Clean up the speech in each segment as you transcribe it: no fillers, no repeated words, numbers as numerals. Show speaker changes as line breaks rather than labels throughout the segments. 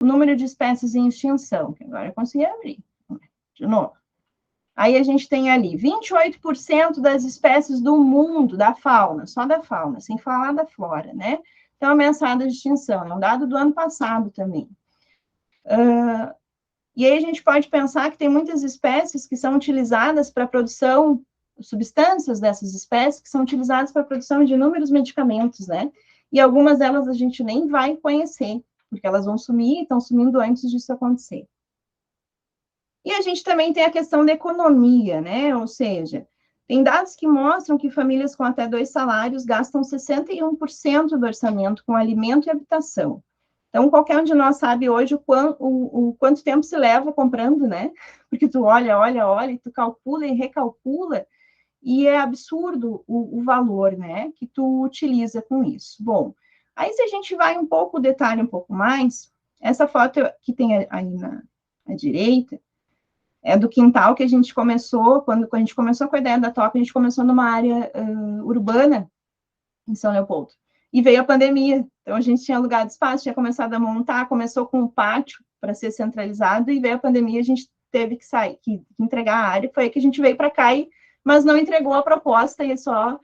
o número de espécies em extinção, que agora eu consegui abrir, de novo. Aí a gente tem ali 28% das espécies do mundo, da fauna, só da fauna, sem falar da flora, né? Então, ameaçadas de extinção, é um dado do ano passado também. E aí a gente pode pensar que tem muitas espécies que são utilizadas para a produção, substâncias dessas espécies que são utilizadas para a produção de inúmeros medicamentos, né? E algumas delas a gente nem vai conhecer, porque elas vão sumir e estão sumindo antes disso acontecer. E a gente também tem a questão da economia, né? Ou seja, tem dados que mostram que famílias com até 2 salários gastam 61% do orçamento com alimento e habitação. Então, qualquer um de nós sabe hoje o quanto tempo se leva comprando, né? Porque tu olha, e tu calcula e recalcula, e é absurdo o valor, né, que tu utiliza com isso. Bom, aí se a gente vai um pouco, detalhe um pouco mais, essa foto que tem aí à direita, é do quintal que a gente começou, quando a gente começou com a ideia da Top, a gente começou numa área urbana, em São Leopoldo, e veio a pandemia, então a gente tinha alugado espaço, tinha começado a montar, começou com um pátio para ser centralizado, e veio a pandemia, a gente teve que sair, que entregar a área, foi aí que a gente veio para cá, mas não entregou a proposta, e só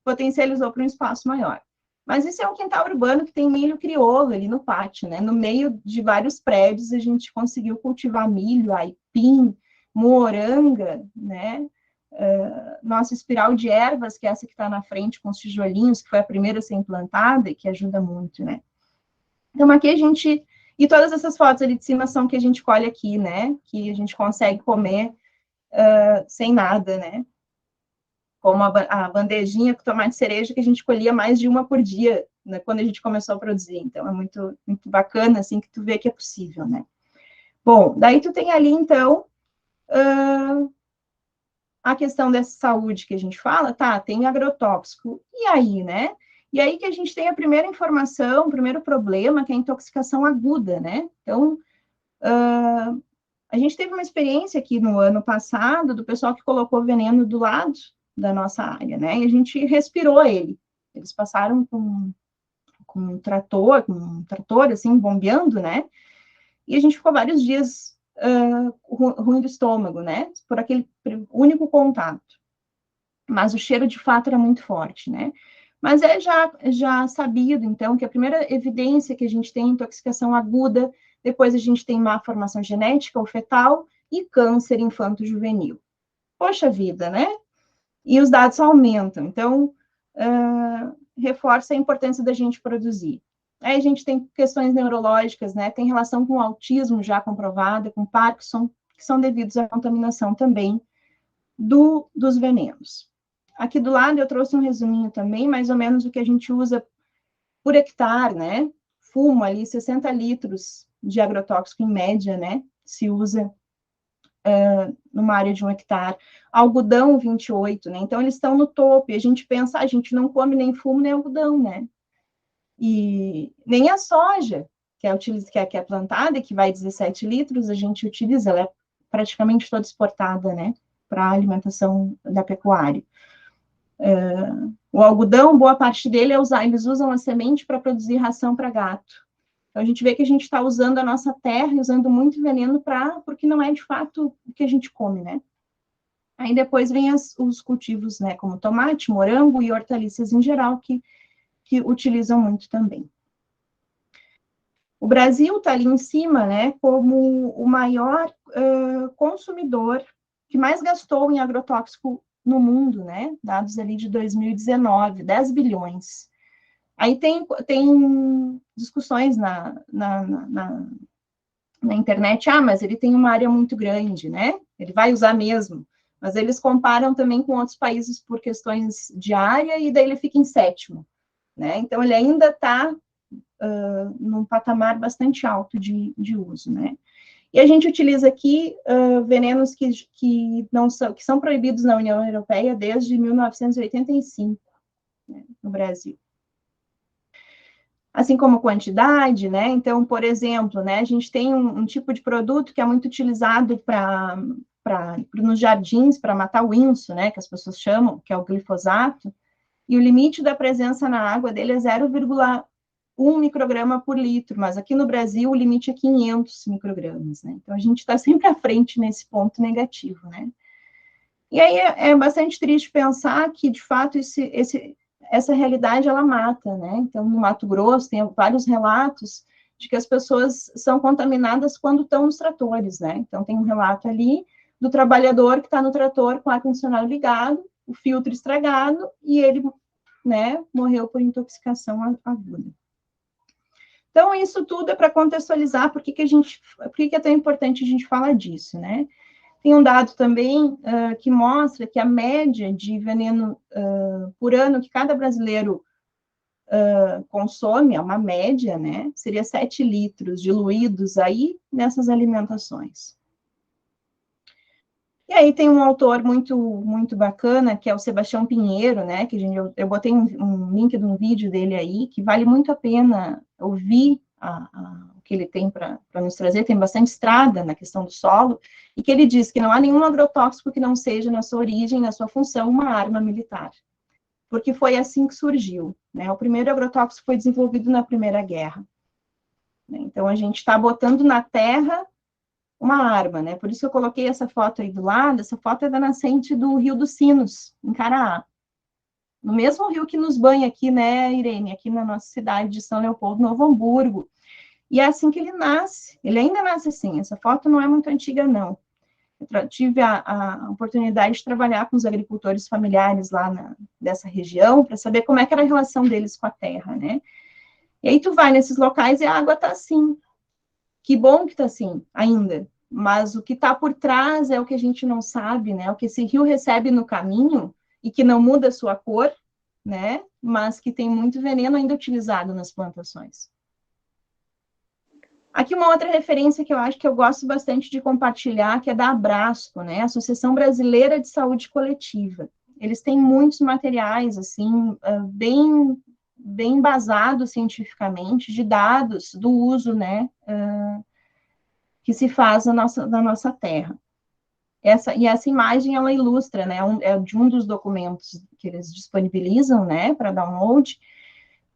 potencializou para um espaço maior. Mas isso é um quintal urbano que tem milho crioulo ali no pátio, né? No meio de vários prédios, a gente conseguiu cultivar milho, aipim, moranga, né? Nossa espiral de ervas, que é essa que está na frente com os tijolinhos, que foi a primeira a ser implantada e que ajuda muito, né? Então, aqui a gente... E todas essas fotos ali de cima são que a gente colhe aqui, né? Que a gente consegue comer sem nada, né? Como a bandejinha com tomate cereja, que a gente colhia mais de uma por dia, né, quando a gente começou a produzir. Então, é muito, muito bacana, assim, que tu vê que é possível, né? Bom, daí tu tem ali, então, a questão dessa saúde que a gente fala, tá, tem agrotóxico, e aí, né? E aí que a gente tem a primeira informação, o primeiro problema, que é a intoxicação aguda, né? Então, a gente teve uma experiência aqui no ano passado, do pessoal que colocou veneno do lado da nossa área, né? E a gente respirou ele. Eles passaram com um trator, assim, bombeando, né? E a gente ficou vários dias ruim do estômago, né? Por aquele único contato. Mas o cheiro, de fato, era muito forte, né? Mas é já sabido, então, que a primeira evidência que a gente tem é intoxicação aguda, depois a gente tem má formação genética ou fetal e câncer infanto-juvenil. Poxa vida, né? E os dados aumentam, então, reforça a importância da gente produzir. Aí a gente tem questões neurológicas, né? Tem relação com autismo já comprovada, com Parkinson, que são devidos à contaminação também dos venenos. Aqui do lado eu trouxe um resuminho também, mais ou menos o que a gente usa por hectare, né? Fumo ali 60 litros de agrotóxico em média, né? Se usa numa área de 1 hectare. Algodão, 28, né? Então, eles estão no topo. E a gente pensa, a gente não come nem fumo, nem algodão, né? E nem a soja, que é plantada e que vai 17 litros, a gente utiliza. Ela é praticamente toda exportada, né? Para a alimentação da pecuária. O algodão, boa parte dele eles usam a semente para produzir ração para gato. Então, a gente vê que a gente está usando a nossa terra, usando muito veneno porque não é, de fato, o que a gente come, né? Aí depois vem os cultivos, né, como tomate, morango e hortaliças em geral, que utilizam muito também. O Brasil está ali em cima, né, como o maior consumidor, que mais gastou em agrotóxico no mundo, né? Dados ali de 2019, 10 bilhões. Aí tem discussões na internet, mas ele tem uma área muito grande, né? Ele vai usar mesmo. Mas eles comparam também com outros países por questões de área, e daí ele fica em 7º, né? Então, ele ainda está num patamar bastante alto de uso, né? E a gente utiliza aqui venenos que são proibidos na União Europeia desde 1985, né, no Brasil. Assim como quantidade, né? Então, por exemplo, né, a gente tem um tipo de produto que é muito utilizado nos jardins para matar o inso, né, que as pessoas chamam, que é o glifosato, e o limite da presença na água dele é 0,1 1 micrograma por litro, mas aqui no Brasil o limite é 500 microgramas, né? Então, a gente está sempre à frente nesse ponto negativo, né? E aí é bastante triste pensar que, de fato, essa realidade, ela mata, né? Então, no Mato Grosso, tem vários relatos de que as pessoas são contaminadas quando estão nos tratores, né? Então, tem um relato ali do trabalhador que está no trator com o ar-condicionado ligado, o filtro estragado, e ele, né, morreu por intoxicação aguda. Então, isso tudo é para contextualizar por que é tão importante a gente falar disso, né? Tem um dado também que mostra que a média de veneno por ano que cada brasileiro consome, é uma média, né? Seria 7 litros diluídos aí nessas alimentações. E aí tem um autor muito bacana, que é o Sebastião Pinheiro, né? Que eu botei um link de um vídeo dele aí, que vale muito a pena ouvir o que ele tem para nos trazer. Tem bastante estrada na questão do solo, e que ele diz que não há nenhum agrotóxico que não seja, na sua origem, na sua função, uma arma militar. Porque foi assim que surgiu, né? O primeiro agrotóxico foi desenvolvido na Primeira Guerra. Então, a gente está botando na terra uma arma, né? Por isso que eu coloquei essa foto aí do lado. Essa foto é da nascente do Rio dos Sinos, em Caraá. No mesmo rio que nos banha aqui, né, Irene? Aqui na nossa cidade de São Leopoldo, Novo Hamburgo. E é assim que ele nasce. Ele ainda nasce assim. Essa foto não é muito antiga, não. Eu tive a oportunidade de trabalhar com os agricultores familiares lá dessa região, para saber como é que era a relação deles com a terra, né? E aí tu vai nesses locais e a água tá assim. Que bom que tá assim, ainda. Mas o que está por trás é o que a gente não sabe, né? O que esse rio recebe no caminho e que não muda a sua cor, né? Mas que tem muito veneno ainda utilizado nas plantações. Aqui uma outra referência que eu acho que eu gosto bastante de compartilhar, que é da Abrasco, né? Associação Brasileira de Saúde Coletiva. Eles têm muitos materiais, assim, bem embasados cientificamente, de dados do uso, né? Que se faz na nossa terra. Essa imagem, ela ilustra, né? É de um dos documentos que eles disponibilizam, né? Para download.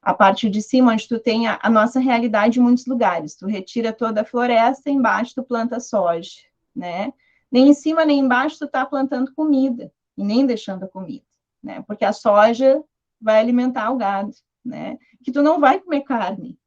A parte de cima, onde tu tem a nossa realidade em muitos lugares. Tu retira toda a floresta, embaixo tu planta soja, né? Nem em cima, nem embaixo tu tá plantando comida, e nem deixando a comida, né? Porque a soja vai alimentar o gado, né? Que tu não vai comer carne,